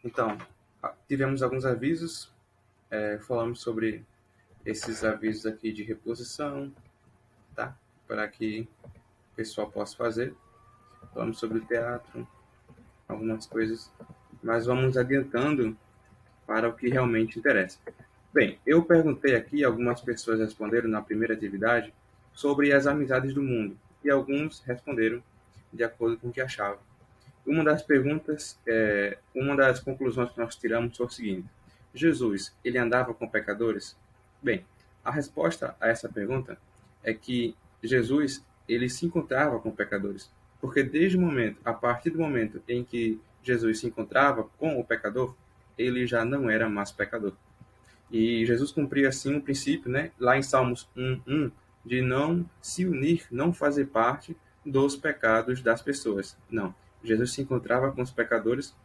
Então, tivemos alguns avisos, falamos sobre esses avisos aqui de reposição, tá? Para que o pessoal possa fazer. Falamos sobre o teatro, algumas coisas, mas vamos adiantando para o que realmente interessa. Bem, eu perguntei aqui, algumas pessoas responderam na primeira atividade sobre as amizades do mundo, e alguns responderam de acordo com o que achavam. Uma das conclusões que nós tiramos foi o seguinte: Jesus, ele andava com pecadores? Bem, a resposta a essa pergunta é que Jesus, ele se encontrava com pecadores, porque a partir do momento em que Jesus se encontrava com o pecador, ele já não era mais pecador. E Jesus cumpria assim um princípio, né, lá em Salmos 1:1, de não se unir, não fazer parte dos pecados das pessoas. Não. Jesus se encontrava com os pecadores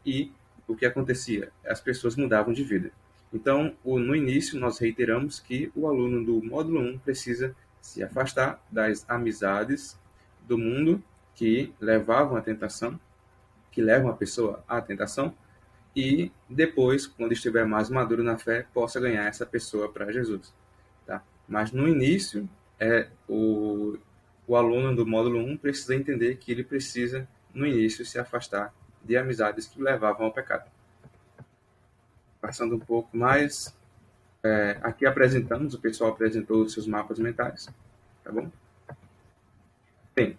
e o que acontecia? As pessoas mudavam de vida. Então, no início, nós reiteramos que o aluno do módulo 1 precisa se afastar das amizades do mundo que levavam à tentação, que levam a pessoa à tentação, e depois, quando estiver mais maduro na fé, possa ganhar essa pessoa para Jesus. Tá? Mas no início, o aluno do módulo 1 precisa entender que ele precisa, no início, se afastar de amizades que levavam ao pecado. Passando um pouco mais, aqui apresentamos, o pessoal apresentou os seus mapas mentais, tá bom? Bem,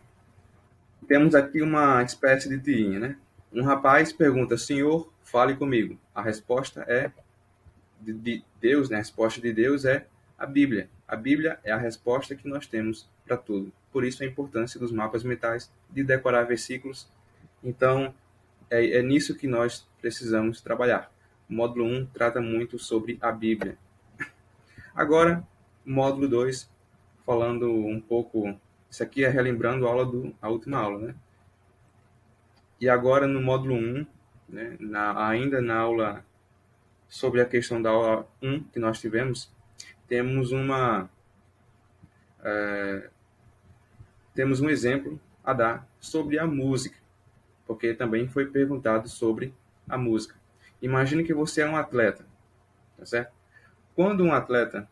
temos aqui uma espécie de tirinha, né? Um rapaz pergunta: Senhor, fale comigo. A resposta é de Deus, né? A resposta de Deus é a Bíblia. A Bíblia é a resposta que nós temos para tudo. Por isso a importância dos mapas mentais, de decorar versículos. Então, é nisso que nós precisamos trabalhar. O módulo 1 trata muito sobre a Bíblia. Agora, módulo 2, falando um pouco... Isso aqui é relembrando a última aula, né? E agora, no módulo 1, né, ainda na aula sobre a questão da aula 1 que nós tivemos, temos temos um exemplo a dar sobre a música, porque também foi perguntado sobre a música. Imagine que você é um atleta, tá certo? Quando um atleta,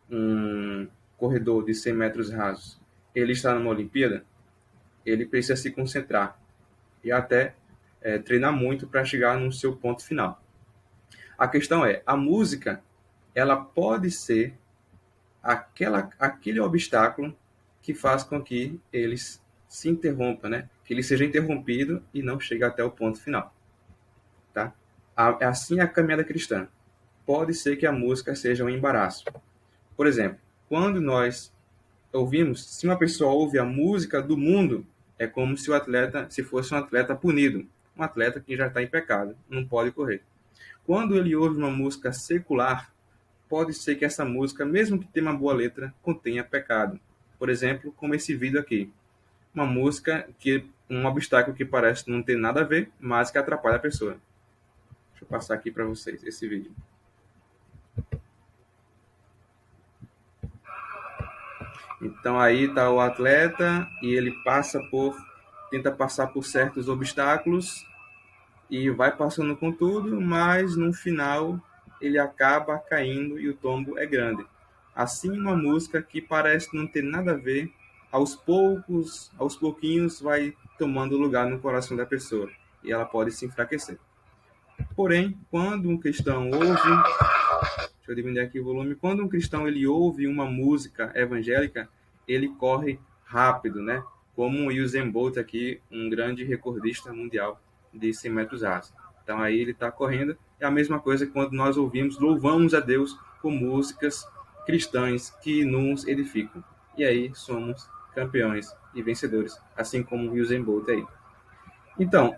um corredor de 100 metros rasos, ele está numa Olimpíada, ele precisa se concentrar e até treinar muito para chegar no seu ponto final. A questão é, a música, ela pode ser aquele obstáculo que faz com que eles se interrompa, né? Que ele seja interrompido e não chegue até o ponto final, tá? Assim é a caminhada cristã. Pode ser que a música seja um embaraço. Por exemplo, quando nós ouvimos, se uma pessoa ouve a música do mundo, é como se fosse um atleta punido, um atleta que já está em pecado, não pode correr. Quando ele ouve uma música secular, pode ser que essa música, mesmo que tenha uma boa letra, contenha pecado. Por exemplo, como esse vídeo aqui. Uma música um obstáculo que parece não ter nada a ver, mas que atrapalha a pessoa. Deixa eu passar aqui para vocês esse vídeo. Então aí está o atleta e ele tenta passar por certos obstáculos e vai passando com tudo, mas no final ele acaba caindo e o tombo é grande. Assim, uma música que parece não ter nada a ver, aos pouquinhos vai tomando lugar no coração da pessoa e ela pode se enfraquecer. Porém, quando um cristão ouve, deixa eu diminuir aqui o volume, quando um cristão ele ouve uma música evangélica, ele corre rápido, né? Como o Usain Bolt aqui, um grande recordista mundial de 100 metros rasos. Então aí ele está correndo. É a mesma coisa que quando nós louvamos a Deus com músicas cristãs que nos edificam. E aí somos campeões e vencedores, assim como o Usain Bolt aí. Então,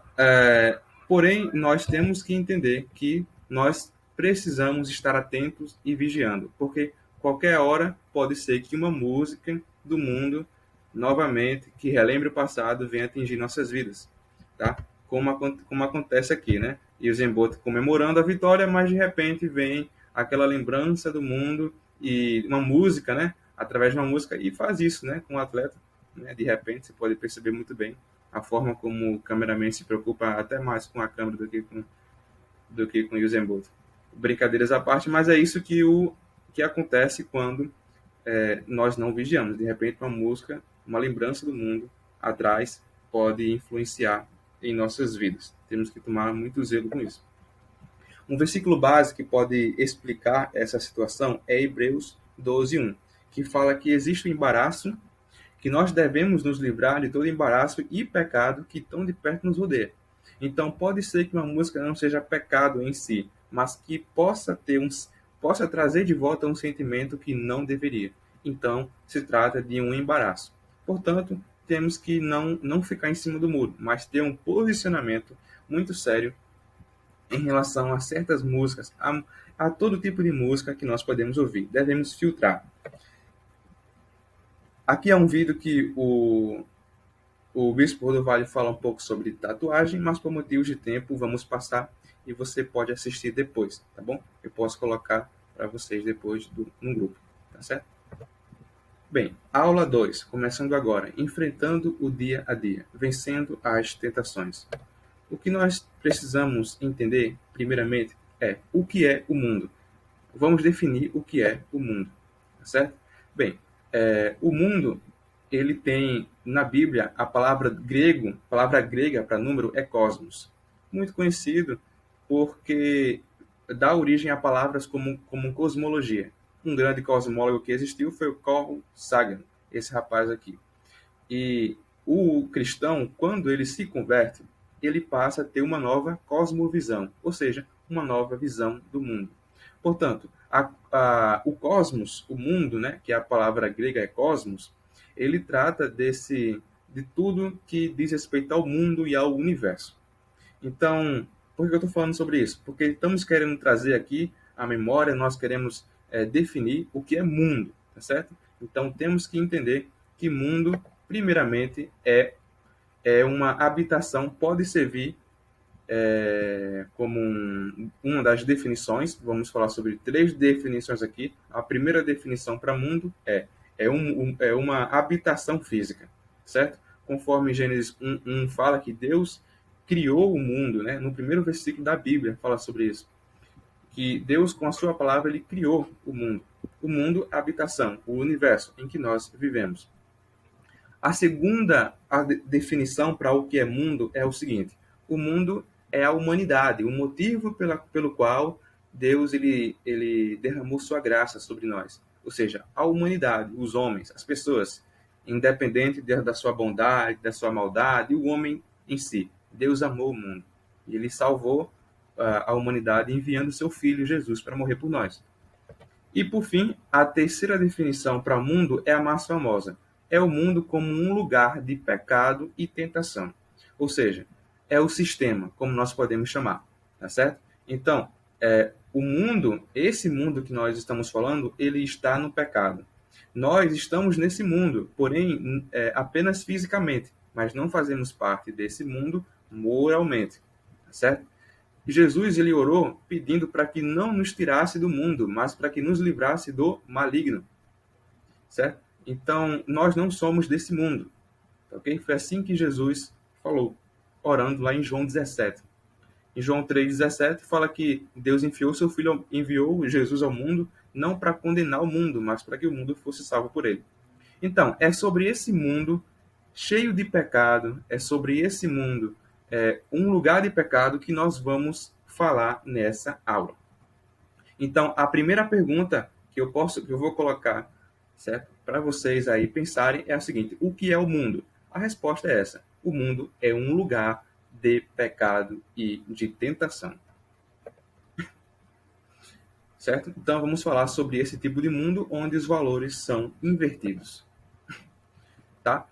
porém, nós temos que entender que nós precisamos estar atentos e vigiando, porque qualquer hora pode ser que uma música do mundo, novamente, que relembre o passado, venha atingir nossas vidas, tá? Como acontece aqui, né? E o Zemboto comemorando a vitória, mas de repente vem aquela lembrança do mundo e uma música, né? Através de uma música, e faz isso, né? Com o atleta, né? De repente, você pode perceber muito bem a forma como o cameraman se preocupa até mais com a câmera do que com o Usain Bolt. Brincadeiras à parte, mas é isso que acontece quando nós não vigiamos. De repente, uma música, uma lembrança do mundo atrás pode influenciar em nossas vidas. Temos que tomar muito zelo com isso. Um versículo base que pode explicar essa situação é Hebreus 12:1, que fala que existe um embaraço, que nós devemos nos livrar de todo embaraço e pecado que tão de perto nos rodeia. Então, pode ser que uma música não seja pecado em si, mas que possa trazer de volta um sentimento que não deveria. Então, se trata de um embaraço. Portanto, temos que não ficar em cima do muro, mas ter um posicionamento muito sério em relação a certas músicas, a todo tipo de música que nós podemos ouvir. Devemos filtrar. Aqui é um vídeo que o Bispo Rodovalho fala um pouco sobre tatuagem, mas por motivos de tempo vamos passar e você pode assistir depois, tá bom? Eu posso colocar para vocês depois no grupo, tá certo? Bem, aula 2, começando agora, enfrentando o dia a dia, vencendo as tentações. O que nós precisamos entender, primeiramente, é o que é o mundo. Vamos definir o que é o mundo, tá certo? Bem, o mundo, ele tem na Bíblia a palavra grega para número é cosmos, muito conhecido porque dá origem a palavras como cosmologia. Um grande cosmólogo que existiu foi o Carl Sagan, esse rapaz aqui. E o cristão, quando ele se converte, ele passa a ter uma nova cosmovisão, ou seja, uma nova visão do mundo. Portanto, o cosmos, o mundo, né, que a palavra grega é cosmos, ele trata de tudo que diz respeito ao mundo e ao universo. Então, por que eu estou falando sobre isso? Porque estamos querendo trazer aqui a memória, nós queremos definir o que é mundo, tá certo? Então, temos que entender que mundo, primeiramente, é uma habitação, pode servir como uma das definições. Vamos falar sobre 3 definições aqui. A primeira definição para mundo é uma habitação física, certo? Conforme Gênesis 1:1 fala que Deus criou o mundo, né? No primeiro versículo da Bíblia fala sobre isso, que Deus, com a sua palavra, ele criou o mundo. O mundo, a habitação, o universo em que nós vivemos. A segunda definição para o que é mundo é o seguinte: o mundo é a humanidade, o motivo pelo qual Deus ele derramou sua graça sobre nós. Ou seja, a humanidade, os homens, as pessoas, independente da sua bondade, da sua maldade, o homem em si. Deus amou o mundo e ele salvou a humanidade enviando seu filho Jesus para morrer por nós. E, por fim, a terceira definição para o mundo é a mais famosa. É o mundo como um lugar de pecado e tentação. Ou seja, é o sistema, como nós podemos chamar. Tá certo? Então, o mundo, esse mundo que nós estamos falando, ele está no pecado. Nós estamos nesse mundo, porém, apenas fisicamente, mas não fazemos parte desse mundo moralmente. Tá certo? Jesus ele orou pedindo para que não nos tirasse do mundo, mas para que nos livrasse do maligno, certo? Então, nós não somos desse mundo, ok? Foi assim que Jesus falou, orando lá em João 17. Em João 3,17 fala que Deus enviou Jesus ao mundo, não para condenar o mundo, mas para que o mundo fosse salvo por ele. Então, é sobre esse mundo cheio de pecado, é sobre esse mundo um lugar de pecado que nós vamos falar nessa aula. Então, a primeira pergunta que eu vou colocar, certo, para vocês aí pensarem é a seguinte: o que é o mundo? A resposta é essa: o mundo é um lugar de pecado e de tentação. Certo? Então, vamos falar sobre esse tipo de mundo onde os valores são invertidos. Tá?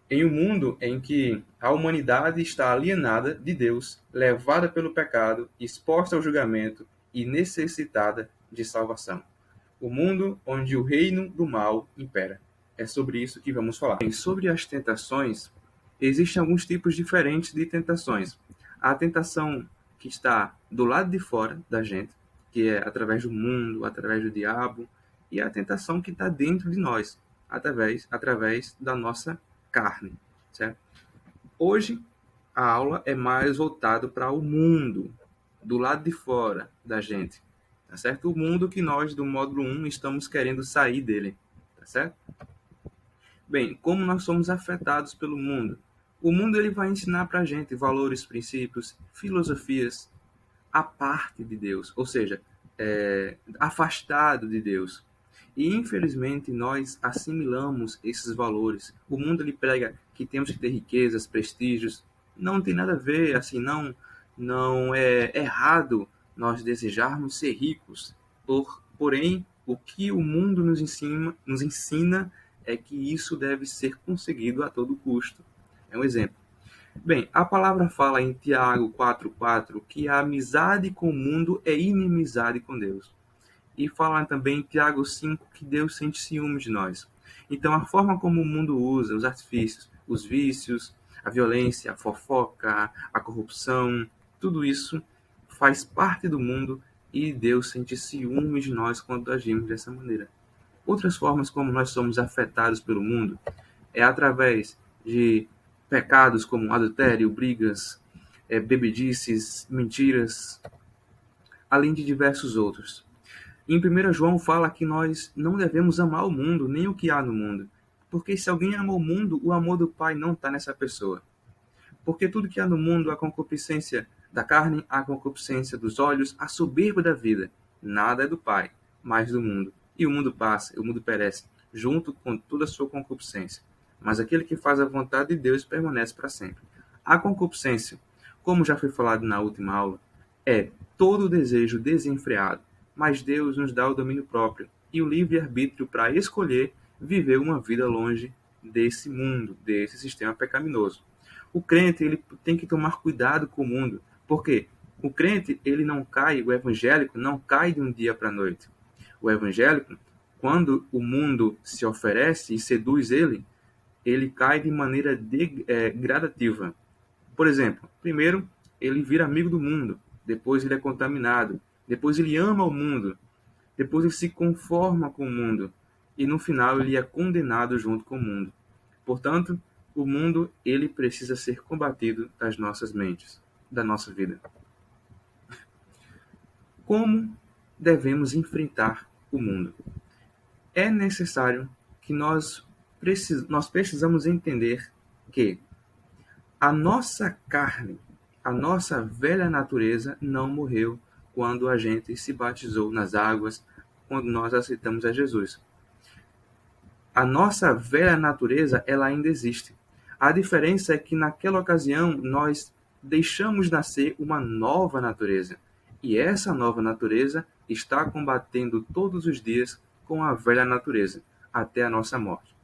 Em um mundo em que a humanidade está alienada de Deus, levada pelo pecado, exposta ao julgamento e necessitada de salvação. O mundo onde o reino do mal impera. É sobre isso que vamos falar. Sobre as tentações, existem alguns tipos diferentes de tentações. A tentação que está do lado de fora da gente, que é através do mundo, através do diabo, e a tentação que está dentro de nós, através da nossa carne, certo? Hoje, a aula é mais voltada para o mundo, do lado de fora da gente, tá certo? O mundo que nós, do módulo 1, estamos querendo sair dele, tá certo? Bem, como nós somos afetados pelo mundo? O mundo ele vai ensinar para a gente valores, princípios, filosofias, a parte de Deus, ou seja, afastado de Deus. E infelizmente nós assimilamos esses valores. O mundo ele prega que temos que ter riquezas, prestígios. Não tem nada a ver, assim, não é errado nós desejarmos ser ricos. Porém, o que o mundo nos ensina é que isso deve ser conseguido a todo custo. É um exemplo. Bem, a palavra fala em Tiago 4,4 que a amizade com o mundo é inimizade com Deus. E fala também em Tiago 5 que Deus sente ciúmes de nós. Então, a forma como o mundo usa os artifícios, os vícios, a violência, a fofoca, a corrupção, tudo isso faz parte do mundo e Deus sente ciúmes de nós quando agimos dessa maneira. Outras formas como nós somos afetados pelo mundo é através de pecados como adultério, brigas, bebedices, mentiras, além de diversos outros. Em 1 João fala que nós não devemos amar o mundo, nem o que há no mundo. Porque se alguém ama o mundo, o amor do Pai não está nessa pessoa. Porque tudo que há no mundo, a concupiscência da carne, a concupiscência dos olhos, a soberba da vida, nada é do Pai, mas do mundo. E o mundo passa, o mundo perece, junto com toda a sua concupiscência. Mas aquele que faz a vontade de Deus permanece para sempre. A concupiscência, como já foi falado na última aula, é todo desejo desenfreado, mas Deus nos dá o domínio próprio e o livre-arbítrio para escolher viver uma vida longe desse mundo, desse sistema pecaminoso. O crente ele tem que tomar cuidado com o mundo, porque o crente ele não cai, o evangélico não cai de um dia para a noite. O evangélico, quando o mundo se oferece e seduz ele cai de maneira gradativa. Por exemplo, primeiro ele vira amigo do mundo, depois ele é contaminado, depois ele ama o mundo, depois ele se conforma com o mundo e no final ele é condenado junto com o mundo. Portanto, o mundo ele precisa ser combatido das nossas mentes, da nossa vida. Como devemos enfrentar o mundo? É necessário que nós precisamos entender que a nossa carne, a nossa velha natureza não morreu quando a gente se batizou nas águas, quando nós aceitamos a Jesus. A nossa velha natureza, ela ainda existe. A diferença é que naquela ocasião nós deixamos nascer uma nova natureza. E essa nova natureza está combatendo todos os dias com a velha natureza, até a nossa morte.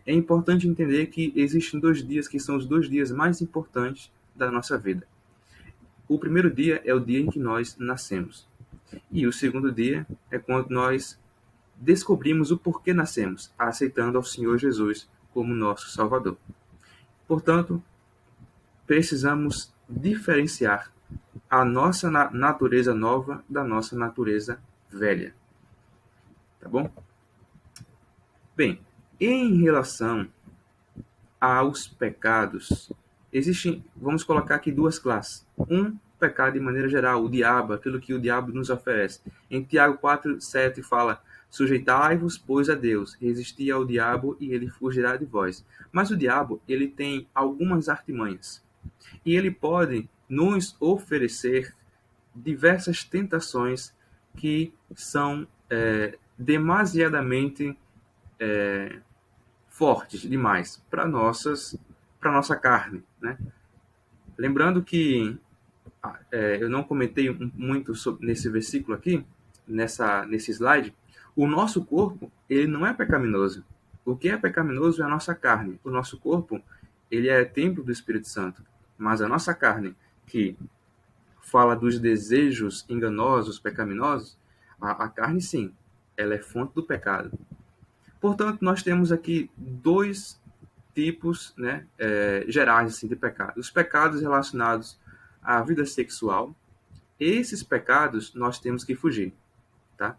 É importante entender que existem 2 dias que são os 2 dias mais importantes da nossa vida. O primeiro dia é o dia em que nós nascemos. E o segundo dia é quando nós descobrimos o porquê nascemos, aceitando ao Senhor Jesus como nosso Salvador. Portanto, precisamos diferenciar a nossa natureza nova da nossa natureza velha. Tá bom? Bem, em relação aos pecados, existem, vamos colocar aqui 2 classes. Pecado de maneira geral, o diabo, aquilo que o diabo nos oferece. Em Tiago 4,7 fala: sujeitai-vos, pois, a Deus, resisti ao diabo e ele fugirá de vós. Mas o diabo, ele tem algumas artimanhas. E ele pode nos oferecer diversas tentações que são demasiadamente fortes demais para nossa carne, né? Lembrando que eu não comentei muito nesse versículo aqui, nesse slide, o nosso corpo ele não é pecaminoso. O que é pecaminoso é a nossa carne. O nosso corpo ele é templo do Espírito Santo, mas a nossa carne, que fala dos desejos enganosos, pecaminosos, a carne sim, ela é fonte do pecado. Portanto, nós temos aqui 2 tipos, né, gerais assim, de pecado. Os pecados relacionados à vida sexual. Esses pecados nós temos que fugir. Tá?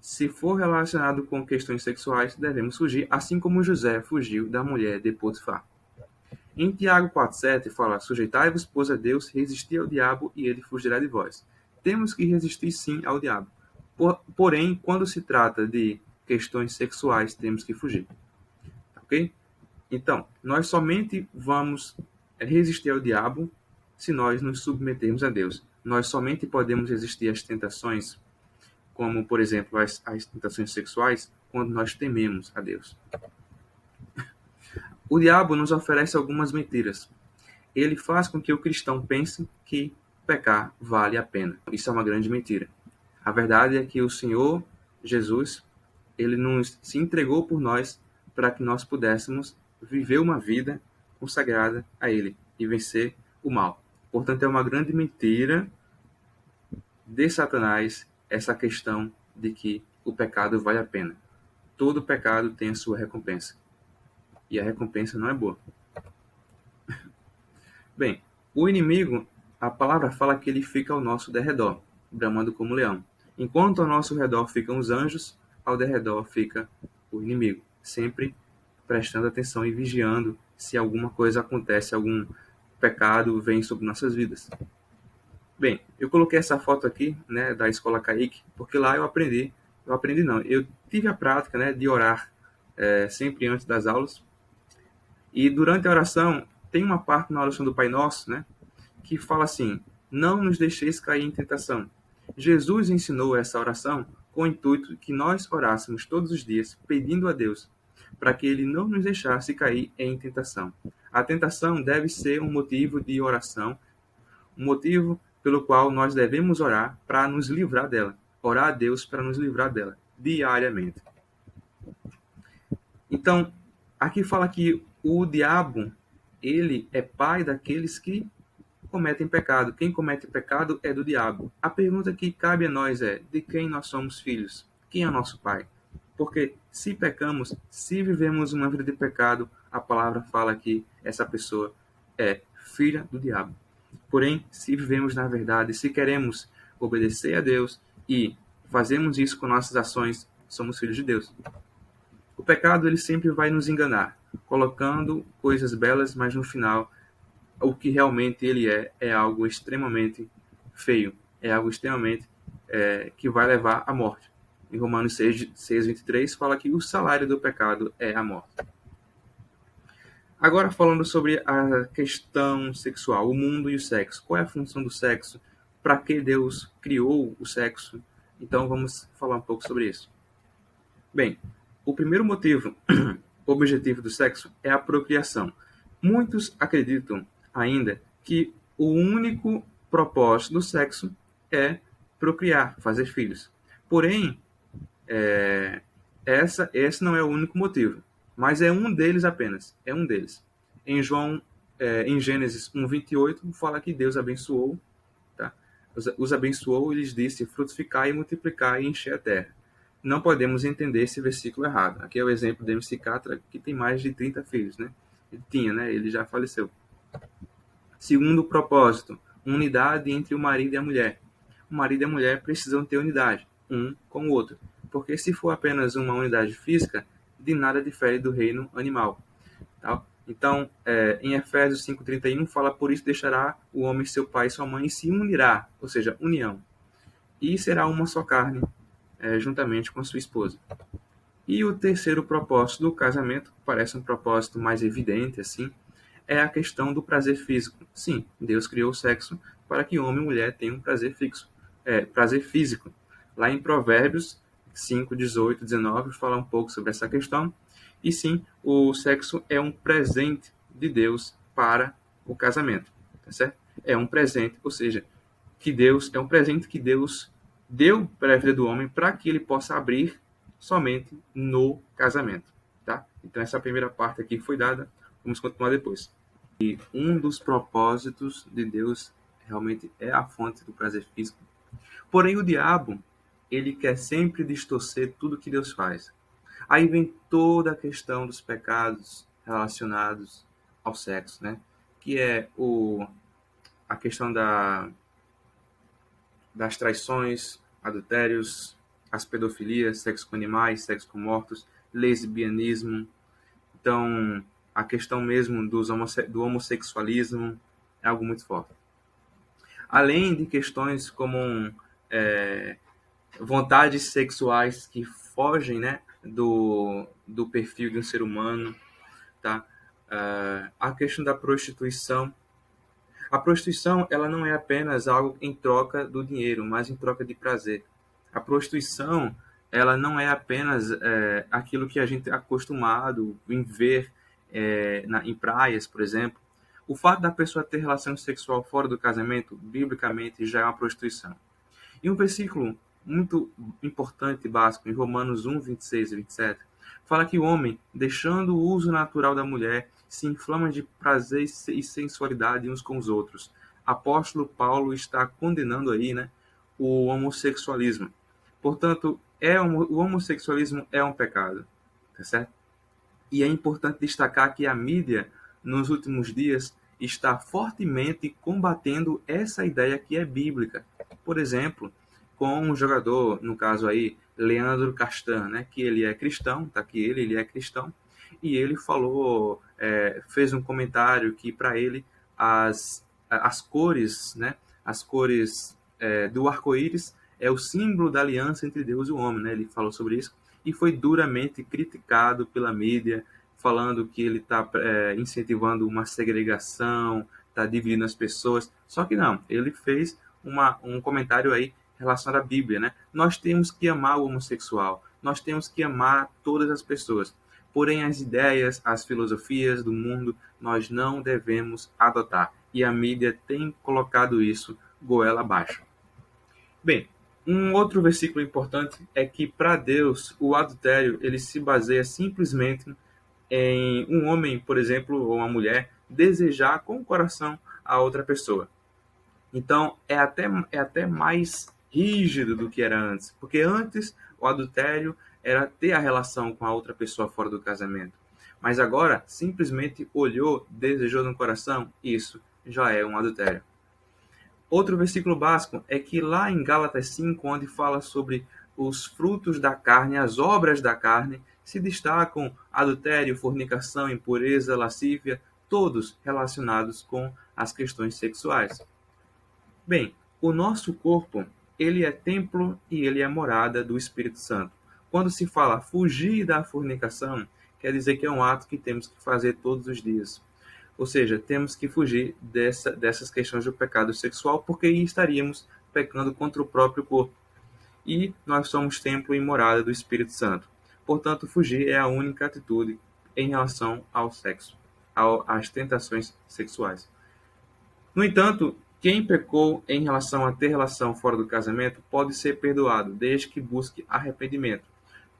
Se for relacionado com questões sexuais, devemos fugir, assim como José fugiu da mulher de Potifar. Em Tiago 4,7 fala: sujeitai-vos, pois, a Deus, resisti ao diabo e ele fugirá de vós. Temos que resistir sim ao diabo. Porém, quando se trata de questões sexuais, temos que fugir. Ok? Então, nós somente vamos resistir ao diabo se nós nos submetermos a Deus. Nós somente podemos resistir às tentações, como, por exemplo, as tentações sexuais, quando nós tememos a Deus. O diabo nos oferece algumas mentiras. Ele faz com que o cristão pense que pecar vale a pena. Isso é uma grande mentira. A verdade é que o Senhor Jesus, ele se entregou por nós para que nós pudéssemos viver uma vida consagrada a Ele e vencer o mal. Portanto, é uma grande mentira de Satanás essa questão de que o pecado vale a pena. Todo pecado tem a sua recompensa. E a recompensa não é boa. Bem, o inimigo, a palavra fala que ele fica ao nosso derredor, bramando como leão. Enquanto ao nosso redor ficam os anjos, ao derredor fica o inimigo, sempre prestando atenção e vigiando se alguma coisa acontece, algum pecado vem sobre nossas vidas. Bem, eu coloquei essa foto aqui, né, da Escola Kaique, porque lá eu tive a prática, né, de orar sempre antes das aulas. E durante a oração, tem uma parte na oração do Pai Nosso, né, que fala assim: não nos deixeis cair em tentação. Jesus ensinou essa oração com o intuito de que nós orássemos todos os dias, pedindo a Deus para que Ele não nos deixasse cair em tentação. A tentação deve ser um motivo de oração, um motivo pelo qual nós devemos orar para nos livrar dela. Orar a Deus para nos livrar dela, diariamente. Então, aqui fala que o diabo, ele é pai daqueles que cometem pecado. Quem comete pecado é do diabo. A pergunta que cabe a nós é: de quem nós somos filhos? Quem é nosso pai? Porque se pecamos, se vivemos uma vida de pecado, a palavra fala que essa pessoa é filha do diabo. Porém, se vivemos na verdade, se queremos obedecer a Deus e fazemos isso com nossas ações, somos filhos de Deus. O pecado, ele sempre vai nos enganar, colocando coisas belas, mas no final o que realmente ele é algo extremamente feio, é algo extremamente que vai levar à morte. Em Romanos 6:23 fala que o salário do pecado é a morte. Agora falando sobre a questão sexual, o mundo e o sexo. Qual é a função do sexo? Para que Deus criou o sexo? Então vamos falar um pouco sobre isso. Bem, o primeiro motivo, objetivo do sexo é a procriação. Muitos acreditam ainda que o único propósito do sexo é procriar, fazer filhos. Porém, esse não é o único motivo, mas é um deles apenas, é um deles. Em Gênesis 1:28, fala que Deus abençoou, tá? Os abençoou e lhes disse: frutificai e multiplicai e encher a terra. Não podemos entender esse versículo errado. Aqui é o exemplo de MC Catra, que tem mais de 30 filhos, né? Ele tinha, né? Ele já faleceu. Segundo propósito, unidade entre o marido e a mulher. O marido e a mulher precisam ter unidade, um com o outro, porque se for apenas uma unidade física, de nada difere do reino animal. Tá? Então, em Efésios 5:31 fala: por isso deixará o homem seu pai e sua mãe e se unirá, ou seja, união, e será uma só carne, juntamente com a sua esposa. E o terceiro propósito do casamento, parece um propósito mais evidente, assim, é a questão do prazer físico. Sim, Deus criou o sexo para que homem e mulher tenham prazer físico. Lá em Provérbios 5, 18, 19, fala um pouco sobre essa questão. E sim, o sexo é um presente de Deus para o casamento. Tá certo? É um presente, ou seja, é um presente que Deus deu para a vida do homem para que ele possa abrir somente no casamento. Tá? Então essa primeira parte aqui foi dada, vamos continuar depois. E um dos propósitos de Deus realmente é a fonte do prazer físico. Porém, o diabo, ele quer sempre distorcer tudo que Deus faz. Aí vem toda a questão dos pecados relacionados ao sexo, né? Que é a questão das traições, adultérios, as pedofilias, sexo com animais, sexo com mortos, lesbianismo. Então, a questão mesmo do homossexualismo é algo muito forte. Além de questões como vontades sexuais que fogem, né, do perfil de um ser humano, tá? A questão da prostituição. A prostituição, ela não é apenas algo em troca do dinheiro, mas em troca de prazer. A prostituição, ela não é apenas aquilo que a gente é acostumado em ver em praias, por exemplo. O fato da pessoa ter relação sexual fora do casamento, biblicamente, já é uma prostituição. E um versículo muito importante e básico, em Romanos 1, 26 e 27, fala que o homem, deixando o uso natural da mulher, se inflama de prazer e sensualidade uns com os outros. Apóstolo Paulo está condenando aí, né, o homossexualismo. Portanto, o homossexualismo é um pecado, tá certo? E é importante destacar que a mídia, nos últimos dias, está fortemente combatendo essa ideia que é bíblica. Por exemplo, com um jogador, no caso aí, Leandro Castan, né, que ele é cristão, tá aqui ele é cristão, e ele falou, fez um comentário que para ele as cores, né, as cores do arco-íris é o símbolo da aliança entre Deus e o homem, né? Ele falou sobre isso e foi duramente criticado pela mídia, falando que ele está incentivando uma segregação, está dividindo as pessoas. Só que não, ele fez um comentário aí relacionado à Bíblia, né? Nós temos que amar o homossexual, nós temos que amar todas as pessoas. Porém, as ideias, as filosofias do mundo, nós não devemos adotar. E a mídia tem colocado isso goela abaixo. Bem, um outro versículo importante é que para Deus o adultério ele se baseia simplesmente em um homem, por exemplo, ou uma mulher desejar com o coração a outra pessoa. Então é até mais rígido do que era antes, porque antes o adultério era ter a relação com a outra pessoa fora do casamento. Mas agora, simplesmente olhou, desejou no coração, isso já é um adultério. Outro versículo básico é que lá em Gálatas 5, onde fala sobre os frutos da carne, as obras da carne, se destacam adultério, fornicação, impureza, lascívia, todos relacionados com as questões sexuais. Bem, o nosso corpo, ele é templo e ele é morada do Espírito Santo. Quando se fala fugir da fornicação, quer dizer que é um ato que temos que fazer todos os dias. Ou seja, temos que fugir dessas questões do pecado sexual, porque aí estaríamos pecando contra o próprio corpo. E nós somos templo e morada do Espírito Santo. Portanto, fugir é a única atitude em relação ao sexo, às tentações sexuais. No entanto, quem pecou em relação a ter relação fora do casamento pode ser perdoado, desde que busque arrependimento.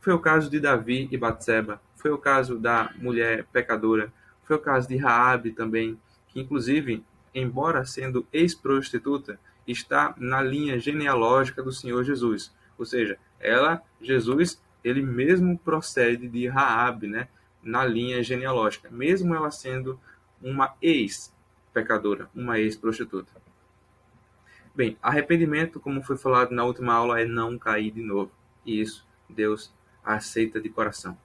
Foi o caso de Davi e Batseba, foi o caso da mulher pecadora, foi o caso de Raabe também, que inclusive, embora sendo ex-prostituta, está na linha genealógica do Senhor Jesus. Ou seja, Jesus, ele mesmo procede de Raabe, né, na linha genealógica, mesmo ela sendo uma ex-pecadora, uma ex-prostituta. Bem, arrependimento, como foi falado na última aula, é não cair de novo. E isso Deus aceita de coração.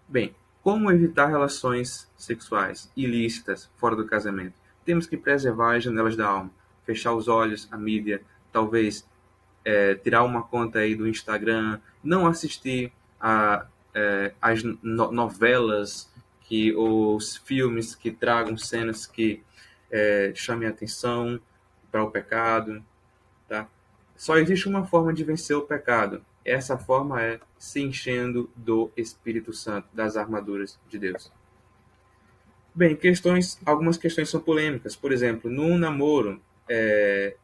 Bem, como evitar relações sexuais ilícitas fora do casamento? Temos que preservar as janelas da alma, fechar os olhos, a mídia, talvez tirar uma conta aí do Instagram, não assistir as novelas ou os filmes que tragam cenas que chamem a atenção para o pecado, tá? Só existe uma forma de vencer o pecado. Essa forma é se enchendo do Espírito Santo, das armaduras de Deus. Bem, algumas questões são polêmicas. Por exemplo, num namoro, é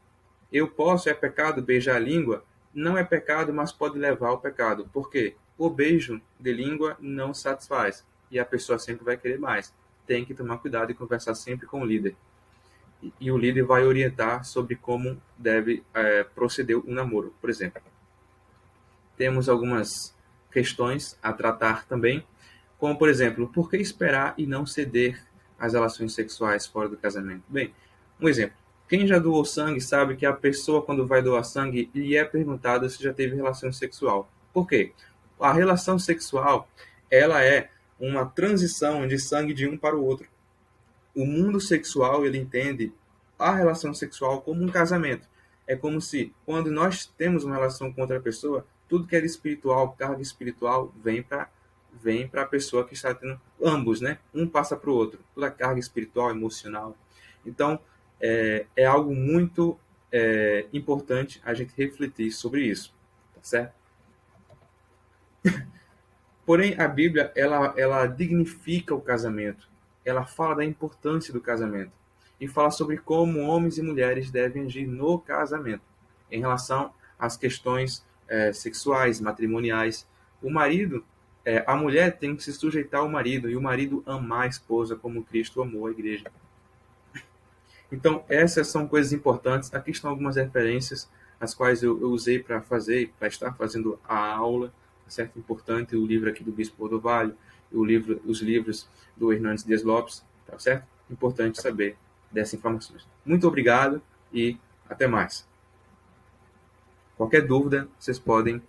pecado beijar a língua? Não é pecado, mas pode levar ao pecado. Por quê? O beijo de língua não satisfaz e a pessoa sempre vai querer mais. Tem que tomar cuidado e conversar sempre com o líder. E o líder vai orientar sobre como deve proceder o namoro, por exemplo. Temos algumas questões a tratar também, como, por exemplo, por que esperar e não ceder às relações sexuais fora do casamento? Bem, um exemplo. Quem já doou sangue sabe que a pessoa, quando vai doar sangue, lhe é perguntado se já teve relação sexual. Por quê? A relação sexual, ela é uma transição de sangue de um para o outro. O mundo sexual, ele entende a relação sexual como um casamento. É como se, quando nós temos uma relação com outra pessoa, tudo que é espiritual, carga espiritual, vem para a pessoa que está tendo ambos, né? Um passa para o outro, toda a carga espiritual, emocional. Então, é algo muito importante a gente refletir sobre isso, tá certo? Porém, a Bíblia, ela dignifica o casamento. Ela fala da importância do casamento. E fala sobre como homens e mulheres devem agir no casamento, em relação às questões sexuais, matrimoniais. O marido, a mulher tem que se sujeitar ao marido, e o marido amar a esposa como Cristo amou a igreja. Então, essas são coisas importantes. Aqui estão algumas referências, as quais eu usei para estar fazendo a aula, certo? Importante, o livro aqui do Bispo Rodovalho, os livros do Hernandes Dias Lopes, tá certo? Importante saber dessas informações. Muito obrigado e até mais. Qualquer dúvida, vocês podem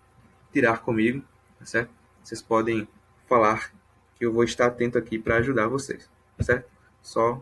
tirar comigo, tá certo? Vocês podem falar que eu vou estar atento aqui para ajudar vocês, tá certo? Só